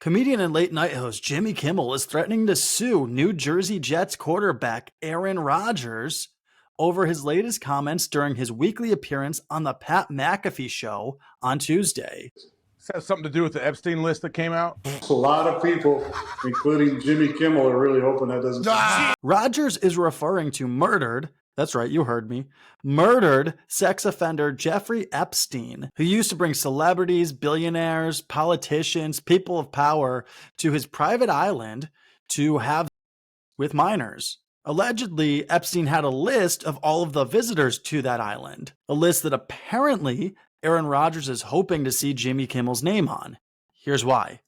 Comedian and late night host Jimmy Kimmel is threatening to sue New Jersey Jets quarterback Aaron Rodgers over his latest comments during his weekly appearance on the Pat McAfee show on Tuesday. This has something to do with the Epstein list that came out? A lot of people, including Jimmy Kimmel, are really hoping that doesn't. Rodgers is referring to that's right, you heard me, murdered sex offender Jeffrey Epstein, who used to bring celebrities, billionaires, politicians, people of power to his private island to have with minors. Allegedly, Epstein had a list of all of the visitors to that island, a list that apparently Aaron Rodgers is hoping to see Jimmy Kimmel's name on. Here's why.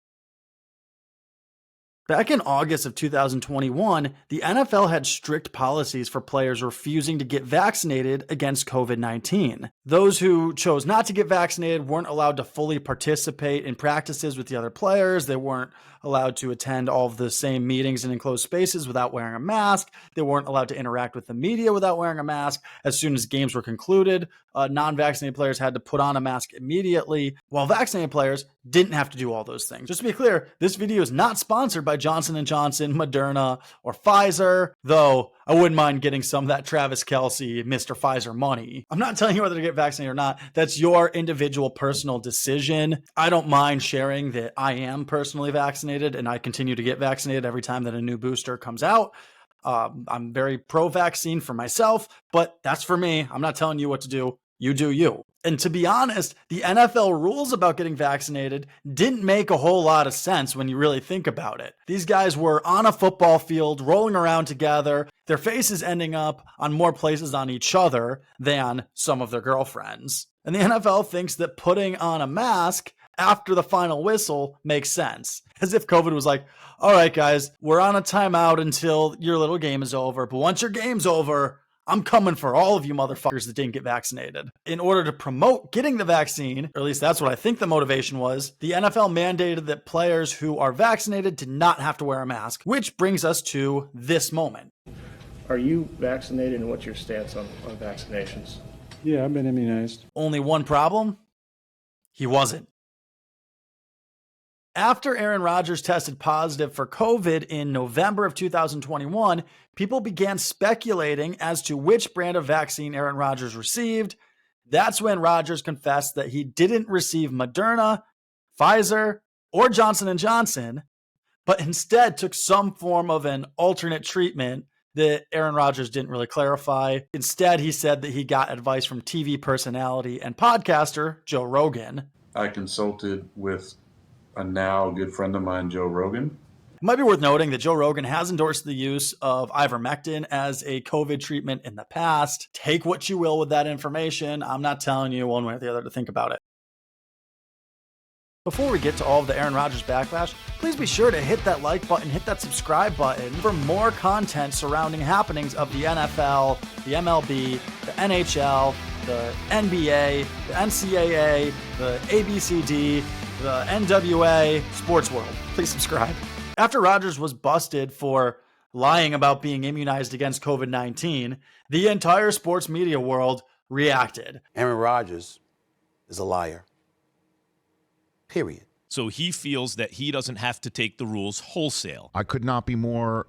Back in August of 2021, the NFL had strict policies for players refusing to get vaccinated against COVID-19. Those who chose not to get vaccinated weren't allowed to fully participate in practices with the other players. They weren't allowed to attend all of the same meetings in enclosed spaces without wearing a mask. They weren't allowed to interact with the media without wearing a mask. As soon as games were concluded, non-vaccinated players had to put on a mask immediately, while vaccinated players didn't have to do all those things. Just to be clear, this video is not sponsored by Johnson & Johnson, Moderna, or Pfizer, though I wouldn't mind getting some of that Travis Kelce, Mr. Pfizer money. I'm not telling you whether to get vaccinated or not. That's your individual personal decision. I don't mind sharing that I am personally vaccinated and I continue to get vaccinated every time that a new booster comes out. I'm very pro-vaccine for myself, but that's for me. I'm not telling you what to do. You do you. And to be honest, the NFL rules about getting vaccinated didn't make a whole lot of sense when you really think about it. These guys were on a football field, rolling around together, their faces ending up on more places on each other than some of their girlfriends. And the NFL thinks that putting on a mask after the final whistle makes sense. As if COVID was like, all right, guys, we're on a timeout until your little game is over. But once your game's over, I'm coming for all of you motherfuckers that didn't get vaccinated. In order to promote getting the vaccine, or at least that's what I think the motivation was, the NFL mandated that players who are vaccinated did not have to wear a mask, which brings us to this moment. Are you vaccinated, and what's your stance on vaccinations? Yeah, I've been immunized. Only one problem? He wasn't. After Aaron Rodgers tested positive for COVID in November of 2021, people began speculating as to which brand of vaccine Aaron Rodgers received. That's when Rodgers confessed that he didn't receive Moderna, Pfizer, or Johnson & Johnson, but instead took some form of an alternate treatment that Aaron Rodgers didn't really clarify. Instead, he said that he got advice from TV personality and podcaster Joe Rogan. I consulted with a now good friend of mine, Joe Rogan. It might be worth noting that Joe Rogan has endorsed the use of ivermectin as a COVID treatment in the past. Take what you will with that information. I'm not telling you one way or the other to think about it. Before we get to all of the Aaron Rodgers backlash, please be sure to hit that like button, hit that subscribe button for more content surrounding happenings of the NFL, the MLB, the NHL, the NBA, the NCAA, the ABCD, the NWA, sports world. Please subscribe. After Rodgers was busted for lying about being immunized against COVID-19, the entire sports media world reacted. Aaron Rodgers is a liar. Period. So he feels that he doesn't have to take the rules wholesale. I could not be more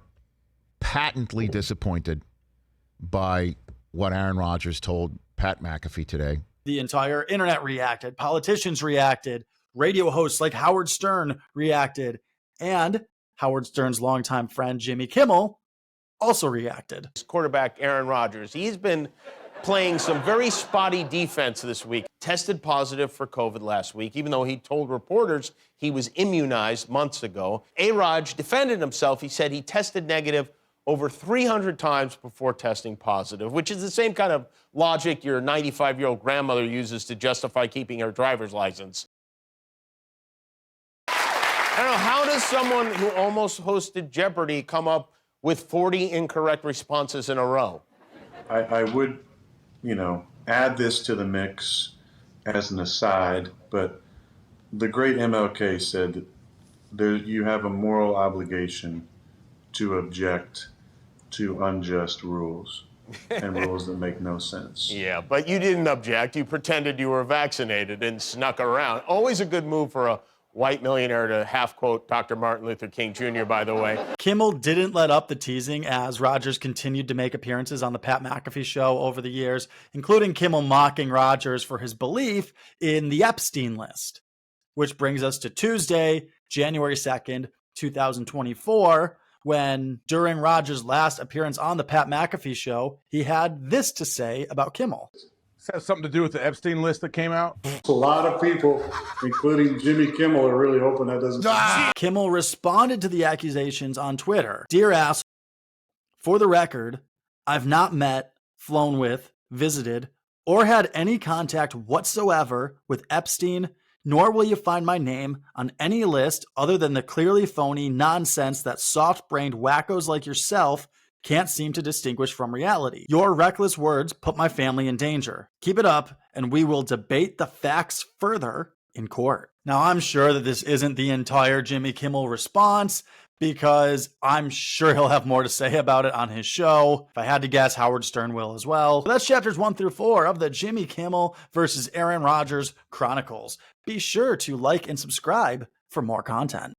patently disappointed by what Aaron Rodgers told Pat McAfee today. The entire internet reacted. Politicians reacted. Radio hosts like Howard Stern reacted. And Howard Stern's longtime friend Jimmy Kimmel also reacted. Quarterback Aaron Rodgers, he's been playing some very spotty defense this week. Tested positive for COVID last week, even though he told reporters he was immunized months ago. A-Rod defended himself. He said he tested negative over 300 times before testing positive, which is the same kind of logic your 95-year-old grandmother uses to justify keeping her driver's license. I don't know, how does someone who almost hosted Jeopardy come up with 40 incorrect responses in a row? I would, add this to the mix as an aside, but the great MLK said that you have a moral obligation to object to unjust rules and rules that make no sense. Yeah, but you didn't object. You pretended you were vaccinated and snuck around. Always a good move for a white millionaire to half quote Dr. Martin Luther King Jr., by the way. Kimmel didn't let up the teasing as Rodgers continued to make appearances on the Pat McAfee show over the years, including Kimmel mocking Rodgers for his belief in the Epstein list. Which brings us to Tuesday, January 2nd, 2024, when during Rodgers' last appearance on the Pat McAfee show, he had this to say about Kimmel. This has something to do with the Epstein list that came out? A lot of people, including Jimmy Kimmel, are really hoping that doesn't. Kimmel responded to the accusations on Twitter. Dear ass, for the record, I've not met, flown with, visited, or had any contact whatsoever with Epstein, nor will you find my name on any list other than the clearly phony nonsense that soft-brained wackos like yourself can't seem to distinguish from reality. Your reckless words put my family in danger. Keep it up, and we will debate the facts further in court. Now, I'm sure that this isn't the entire Jimmy Kimmel response, because I'm sure he'll have more to say about it on his show. If I had to guess, Howard Stern will as well. But that's chapters 1 through 4 of the Jimmy Kimmel versus Aaron Rodgers Chronicles. Be sure to like and subscribe for more content.